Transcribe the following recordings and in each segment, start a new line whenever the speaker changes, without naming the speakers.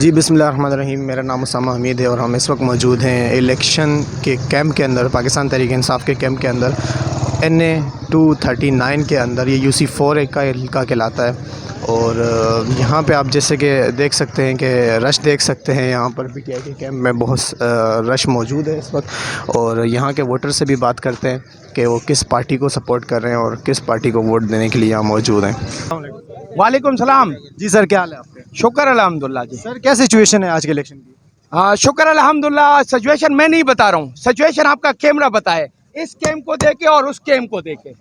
جی بسم اللہ الرحمن الرحیم، میرا نام اسامہ حمید ہے اور ہم اس وقت موجود ہیں الیکشن کے کیمپ کے اندر، پاکستان تحریک انصاف کے کیمپ کے اندر، NA 239 کے اندر۔ یہ UC4 کا علاقہ کہلاتا ہے اور یہاں پہ آپ جیسے کہ دیکھ سکتے ہیں کہ رش دیکھ سکتے ہیں، یہاں پر PTI کے کیمپ میں بہت رش موجود ہے اس وقت، اور یہاں کے ووٹر سے بھی بات کرتے ہیں کہ وہ کس پارٹی کو سپورٹ کر رہے ہیں اور کس پارٹی کو ووٹ دینے کے لیے یہاں موجود ہیں۔
وعلیکم السلام
جی سر، کیا حال ہے آپ کا؟
شکر الحمدللہ جی.
سر کیا سچویشن ہے آج کے الیکشن کی؟
ہاں شکر الحمدللہ. سچویشن میں نہیں بتا رہا ہوں، سچویشن آپ کا کیمرہ بتائے. اس کیمپ کو دیکھے اور اس کیمپ کو دیکھے،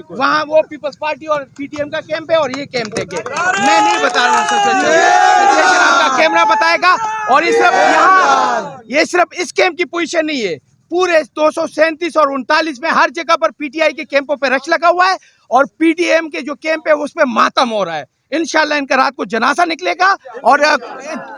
وہاں وہ پیپلز پارٹی اور PTM کا کیمپ ہے اور یہ کیمپ دیکھے. میں نہیں بتا رہا ہوں سچویشن آپ کا کیمرہ بتائے گا. اور یہ صرف اس کیمپ کی پوزیشن نہیں ہے، پورے 237 اور 39 میں ہر جگہ پر PTI کے کیمپوں پہ رش لگا ہوا ہے اور PTM کے جو کیمپ ہے اس پہ ماتم ہو رہا ہے. انشاءاللہ ان کا رات کو جنازہ نکلے گا اور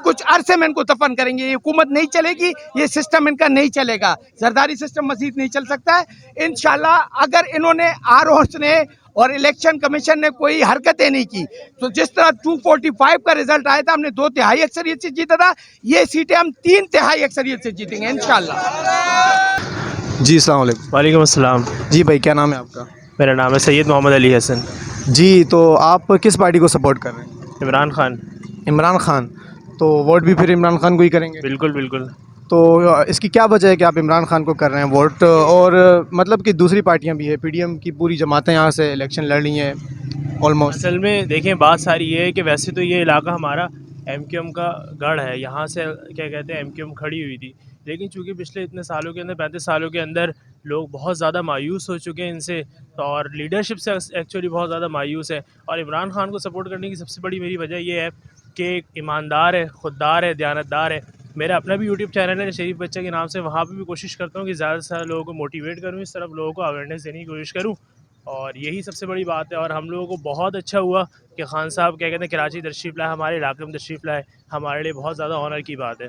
کچھ عرصے میں ان کو دفن کریں گے. یہ حکومت نہیں چلے گی، یہ سسٹم ان کا نہیں چلے گا، زرداری سسٹم مزید نہیں چل سکتا ہے. انشاءاللہ اگر انہوں نے ROs نے اور الیکشن کمیشن نے کوئی حرکتیں نہیں کی تو جس طرح 245 کا رزلٹ آیا تھا، ہم نے 2/3 اکثریت سے جیتا تھا، یہ سیٹیں ہم 3/3 اکثریت سے جیتیں گے انشاءاللہ.
جی السلام علیکم.
وعلیکم السلام.
جی بھائی، کیا نام ہے آپ کا؟
میرا نام ہے سید محمد علی حسن.
جی تو آپ کس پارٹی کو سپورٹ کر رہے ہیں؟
عمران خان.
عمران خان. تو ووٹ بھی پھر عمران خان کو ہی کریں گے؟
بالکل بالکل.
تو اس کی کیا وجہ ہے کہ آپ عمران خان کو کر رہے ہیں ووٹ؟ اور مطلب کہ دوسری پارٹیاں بھی ہیں، PDM کی پوری جماعتیں یہاں سے الیکشن لڑ رہی ہیں آلموسٹ.
اصل میں دیکھیں بات ساری یہ ہے کہ ویسے تو یہ علاقہ ہمارا MQM کا گڑھ ہے، یہاں سے کیا کہتے ہیں MQM کھڑی ہوئی تھی، لیکن چونکہ پچھلے اتنے سالوں کے اندر 35 سالوں کے اندر لوگ بہت زیادہ مایوس ہو چکے ہیں ان سے، اور لیڈرشپ سے ایکچولی بہت زیادہ مایوس ہے. اور عمران خان کو سپورٹ کرنے کی سب سے بڑی میری وجہ یہ ہے کہ ایک ایماندار ہے، خوددار ہے، دیانتدار ہے. میرا اپنا بھی YouTube چینل ہے شریف بچہ کے نام سے، وہاں پہ بھی کوشش کرتا ہوں کہ زیادہ سے زیادہ لوگوں کو موٹیویٹ کروں، اس طرف لوگوں کو اویئرنیس دینے کی کوشش کروں، اور یہی سب سے بڑی بات ہے. اور ہم لوگوں کو بہت اچھا ہوا کہ خان صاحب کیا کہتے ہیں کراچی تشریف لائے، ہمارے علاقے میں تشریف لائے، ہمارے لیے بہت زیادہ آنر کی بات ہے.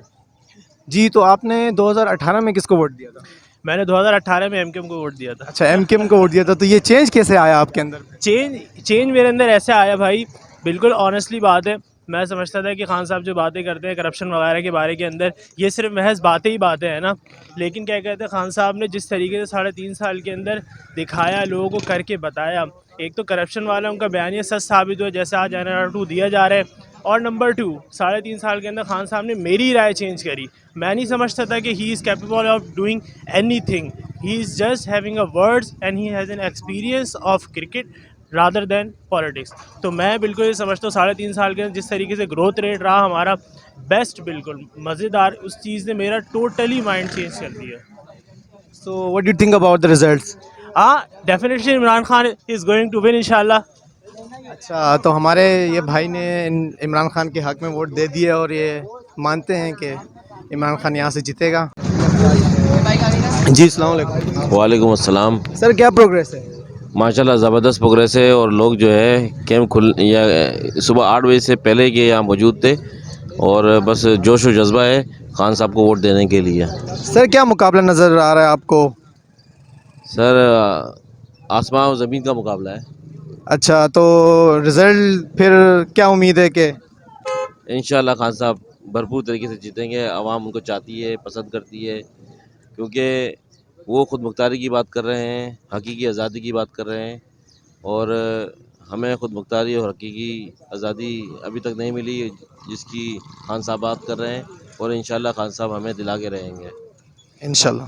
جی تو آپ نے 2018 میں کس کو ووٹ دیا تھا؟
میں نے 2018 میں MQM کو ووٹ دیا تھا.
اچھا، MQM کو ووٹ دیا تھا. تو یہ چینج کیسے آیا آپ کے اندر؟
چینج میرے اندر ایسے آیا بھائی، بالکل آنیسٹلی بات ہے. میں سمجھتا تھا کہ خان صاحب جو باتیں کرتے ہیں کرپشن وغیرہ کے بارے کے اندر، یہ صرف محض باتیں ہی باتیں ہیں نا، لیکن کیا کہتے ہیں خان صاحب نے جس طریقے سے 3.5 سال کے اندر دکھایا، لوگوں کو کر کے بتایا. ایک تو کرپشن والا ان کا بیانیہ سچ ثابت ہوا جیسے آج NR 2 دیا جا رہا ہے، اور نمبر 2 3.5 سال کے اندر خان صاحب نے میری رائے چینج کری. میں نہیں سمجھتا تھا کہ he is capable of doing any thing. He is just having a words and he has an experience of cricket rather than politics. تو میں بالکل یہ سمجھتا ہوں 3.5 سال کے اندر جس طریقے سے گروتھ ریٹ رہا ہمارا بیسٹ، بالکل مزیدار، اس چیز نے میرا ٹوٹلی مائنڈ چینج کر دیا.
So what do you think about the results?
Definitely Imran Khan is going to win انشاءاللہ.
اچھا، تو ہمارے یہ بھائی نے عمران خان کے حق میں ووٹ دے دیے اور یہ مانتے ہیں کہ عمران خان یہاں سے جیتے گا. جی السلام علیکم.
وعلیکم السلام.
سر کیا پروگریس ہے؟
ماشاءاللہ زبردست پروگریس ہے، اور لوگ جو ہے کیمپ یا صبح 8 بجے سے پہلے کے یہاں موجود تھے، اور بس جوش و جذبہ ہے خان صاحب کو ووٹ دینے کے لیے.
سر کیا مقابلہ نظر آ رہا ہے آپ کو؟
سر آسمان و زمین کا مقابلہ ہے.
اچھا، تو رزلٹ پھر کیا امید ہے کہ
انشاءاللہ خان صاحب بھرپور طریقے سے جیتیں گے. عوام ان کو چاہتی ہے، پسند کرتی ہے، کیونکہ وہ خود مختاری کی بات کر رہے ہیں، حقیقی آزادی کی بات کر رہے ہیں، اور ہمیں خود مختاری اور حقیقی آزادی ابھی تک نہیں ملی جس کی خان صاحب بات کر رہے ہیں، اور انشاءاللہ خان صاحب ہمیں دلا کے رہیں گے
انشاءاللہ.